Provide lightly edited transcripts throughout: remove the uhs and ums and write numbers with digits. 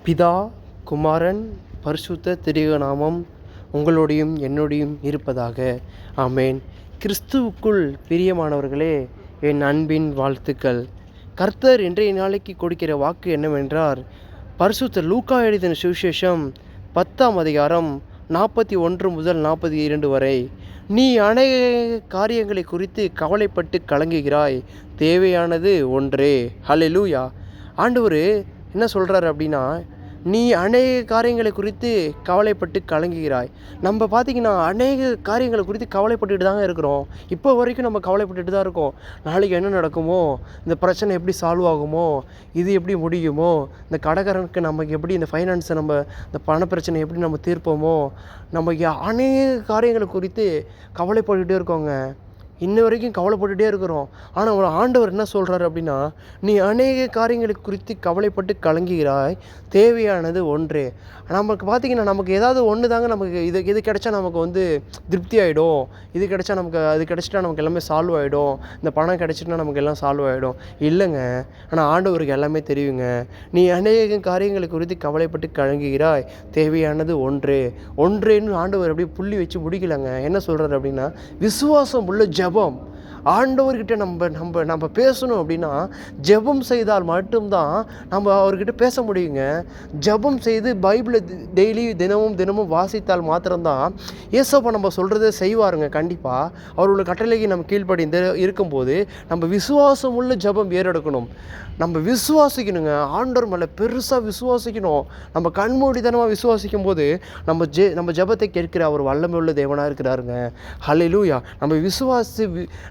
பிதா, குமாரன், பரிசுத்த திரியநாமம் உங்களோடையும் என்னோடையும் இருப்பதாக. ஆமேன். கிறிஸ்துவுக்குள் பிரியமானவர்களே, என் அன்பின் வாழ்த்துக்கள். கர்த்தர் இன்றைய நாளைக்கு கொடுக்கிற வாக்கு என்னவென்றால், பரிசுத்த லூக்கா எழுதின சுவிசேஷம் 10ஆம் அதிகாரம் 41 முதல் 42 வரை. நீ அநேக காரியங்களை குறித்து கவலைப்பட்டு கலங்குகிறாய், தேவையானது ஒன்றே. ஹல்லேலூயா. ஆண்டவர் என்ன சொல்கிறார் அப்படின்னா, நீ அநேக காரியங்களை குறித்து கவலைப்பட்டு கலங்குகிறாய். நம்ம பார்த்திங்கன்னா அநேக காரியங்களை குறித்து கவலைப்பட்டுட்டு தாங்க இருக்கிறோம். இப்போ வரைக்கும் நம்ம கவலைப்பட்டுட்டு தான் இருக்கோம். நாளைக்கு என்ன நடக்குமோ, இந்த பிரச்சனை எப்படி சால்வ் ஆகுமோ, இது எப்படி முடியுமோ, இந்த கடைக்காரனுக்கு நமக்கு எப்படி இந்த ஃபைனான்ஸை இந்த பண பிரச்சனை எப்படி நம்ம தீர்ப்போமோ, நம்ம அநேக காரியங்களை குறித்து கவலைப்பட்டுகிட்டே இருக்கோங்க. இன்ன வரைக்கும் கவலைப்பட்டுகிட்டே இருக்கிறோம். ஆனால் ஒரு ஆண்டவர் என்ன சொல்கிறார் அப்படின்னா, நீ அநேக காரியங்களை குறித்து கவலைப்பட்டு கலங்குகிறாய், தேவையானது ஒன்றே. நமக்கு பார்த்திங்கன்னா நமக்கு ஏதாவது ஒன்று தாங்க, நமக்கு இது கிடைச்சா நமக்கு திருப்தி ஆகிடும், இது கிடைச்சா நமக்கு அது கிடச்சிட்டா நமக்கு எல்லாமே சால்வ் ஆகிடும், இந்த பணம் கிடச்சிட்டா நமக்கு எல்லாம் சால்வ் ஆகிடும். இல்லைங்க. ஆனால் ஆண்டவருக்கு எல்லாமே தெரியுங்க. நீ அநேக காரியங்களை குறித்து கவலைப்பட்டு கலங்குகிறாய், தேவையானது ஒன்றே. ஒன்றேன்னு ஆண்டவர் அப்படியே புள்ளி வச்சு முடிக்கலைங்க. என்ன சொல்கிறார் அப்படின்னா, விசுவாசம் உள்ள ஜெபம். ஆண்டவர்கிட்ட நம்ம பேசணும் அப்படின்னா ஜெபம் செய்தால் மட்டும்தான் நம்ம அவர்கிட்ட பேச முடியுங்க. ஜெபம் செய்து பைபிளை டெய்லி தினமும் வாசித்தால் மாத்திரம்தான் ஏசப்பா நம்ம சொல்கிறத செய்வாருங்க. கண்டிப்பாக அவரோட கட்டளைக்கு நம்ம கீழ்ப்படிந்து இருக்கும்போது நம்ம விசுவாசம் உள்ள ஜெபம் ஏறெடுக்கணும். நம்ம விசுவாசிக்கணுங்க. ஆண்டவர் மேலே பெருசாக விசுவாசிக்கணும். நம்ம கண்மூடித்தனமாக விசுவாசிக்கும் போது நம்ம ஜெபத்தை கேட்கிற அவர் வல்லமை உள்ள தேவனாக இருக்கிறாருங்க. ஹல்லேலூயா.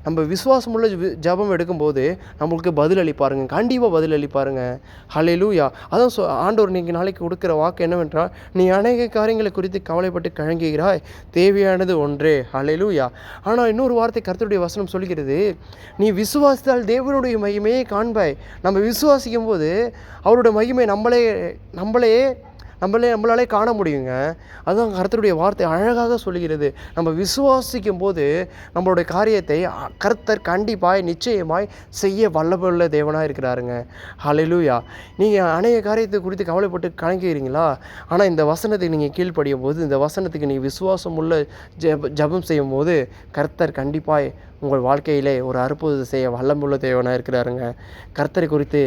நம்ம விசுவாசமுள்ள ஜெபம் எடுக்கும்போது நம்மளுக்கு பதில் அளிப்பாருங்க. கண்டிப்பாக பதில் அளிப்பாருங்க. ஹல்லேலூயா. அதான் ஆண்டவர் நீங்கள் நாளைக்கு கொடுக்குற வாக்கு என்னவென்றால், நீ அநேக காரியங்களை குறித்து கவலைப்பட்டு கலங்குகிறாய், தேவையானது ஒன்றே. ஹல்லேலூயா. ஆனால் இன்னொரு வார்த்தை கர்த்தருடைய வசனம் சொல்கிறது, நீ விசுவாசித்தால் தேவனுடைய மகிமையை காண்பாய். நம்ம விசுவாசிக்கும் போது அவருடைய மகிமை நம்மளாலே காண முடியுங்க. அதுதான் கர்த்தருடைய வார்த்தை அழகாக சொல்கிறது. நம்ம விசுவாசிக்கும் போது நம்மளுடைய காரியத்தை கர்த்தர் கண்டிப்பாய் நிச்சயமாய் செய்ய வல்லமையுள்ள தேவனாக இருக்கிறாருங்க. ஹல்லேலூயா. நீங்கள் அநேக காரியத்தை குறித்து கவலைப்பட்டு கலங்குகிறீங்களா? ஆனால் இந்த வசனத்தை நீங்கள் கீழ்ப்படியும் போது, இந்த வசனத்துக்கு நீங்கள் விசுவாசம் உள்ள ஜெபம் செய்யும் போது கர்த்தர் கண்டிப்பாய் உங்கள் வாழ்க்கையிலே ஒரு அற்புதத்தை செய்ய வல்லமுள்ள தேவனாக இருக்கிறாருங்க. கர்த்தரை குறித்து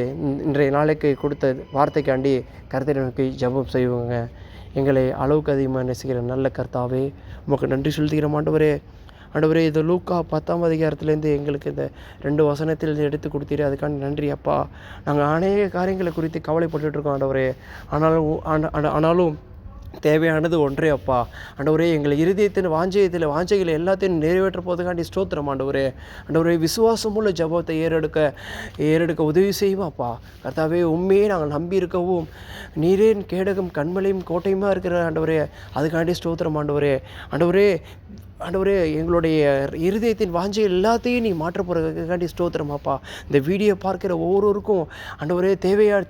இன்றைய நாளைக்கு கொடுத்த வார்த்தைக்காண்டி கர்த்தரை நோக்கி ஜெபம் செய்வோங்க. எங்களை அளவுக்கு அதிகமாக நேசிக்கிற நல்ல கர்த்தாவே, உமக்கு நன்றி செலுத்துகிற ஆண்டவரே, இது லூக்கா 10ஆம் அதிகாரத்துலேருந்து எங்களுக்கு இந்த 2 வசனத்தில் எடுத்து கொடுத்தீரே, அதுக்காண்டி நன்றி அப்பா. நாங்கள் அநேக காரியங்களை குறித்து கவலைப்பட்டுருக்கோம் ஆண்டவரே. ஆனாலும் தேவையானது ஒன்றே அப்பா. ஆண்டவரே, எங்களை இருதயத்தின் வாஞ்சைகளை எல்லாத்தையும் நிறைவேற்ற போதுக்காண்டி ஸ்தோத்திரம் ஆண்டவரே. விசுவாசமுள்ள ஜெபத்தை ஏறெடுக்க உதவி செய்வோம் அப்பா. கர்த்தாவே, உண்மையே நாங்கள் நம்பி இருக்கவும் நீரே கேடகம் கண்மலையும் கோட்டையுமா இருக்கிற ஆண்டவரே, அதுக்காண்டி ஸ்தோத்திரம் ஆண்டவரே, எங்களுடைய இருதயத்தின் வாஞ்சை எல்லாத்தையும் நீ மாற்ற போகிறதுக்காண்டி ஸ்தோத்திரம் அப்பா. இந்த வீடியோ பார்க்குற ஒவ்வொருவருக்கும் ஆண்டவரே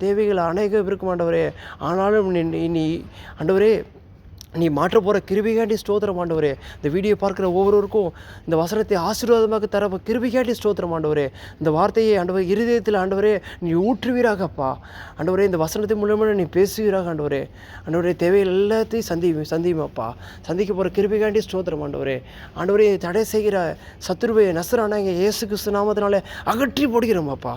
தேவைகள் அநேகம் இருக்கும் ஆண்டவரே. ஆனாலும் நீ ஆண்டவரே நீ மாற்ற போகிற கிருபைக்காண்டி ஸ்தோத்திரம் ஆண்டவரே. இந்த வீடியோ பார்க்குற ஒவ்வொருவருக்கும் இந்த வசனத்தை ஆசீர்வாதமாக தர கிருபைக்காண்டி ஸ்தோத்திரம் ஆண்டவரே. இந்த வார்த்தையை ஆண்டவரே இருதயத்தில் ஆண்டவரே நீ ஊற்றுவீராகப்பா. ஆண்டவரே, இந்த வசனத்தின் மூலமாக நீ பேசுவீராக ஆண்டவரே. தேவைகள் எல்லாத்தையும் சந்திப்பா. சந்திக்க போகிற கிருபைக்காண்டி ஸ்தோத்திரம் ஆண்டவரே. தடை செய்கிற சத்துருவை நசரான இயேசு கிறிஸ்து நாமத்தினால அகற்றி போடுகிறோம் அப்பா.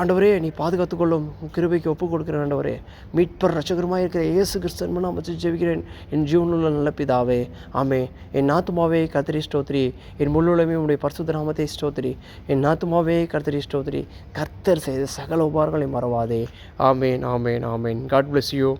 ஆண்டவரே, நீ பாதுகாத்துக்கொள்ளும் கிருபைக்கு ஒப்புக் கொடுக்கிறேன் ஆண்டவரே. மீட்பர் ரட்சகருமாக இருக்கிற இயேசு கிறிஸ்து நாமத்தை ஜெபிக்கிறேன் என் ஜீவனுள்ள நல்ல பிதாவே. ஆமே. என் ஆத்துமாவே கர்த்தரை ஸ்தோத்திரி, என் முழுவதுமே உம்முடைய பரிசுத்த நாமத்தை ஸ்தோத்திரி. என் ஆத்துமாவே கர்த்தரை ஸ்தோத்திரி, கர்த்தர் செய்த சகல உபகாரங்களை மறவாதே. ஆமேன். God bless you.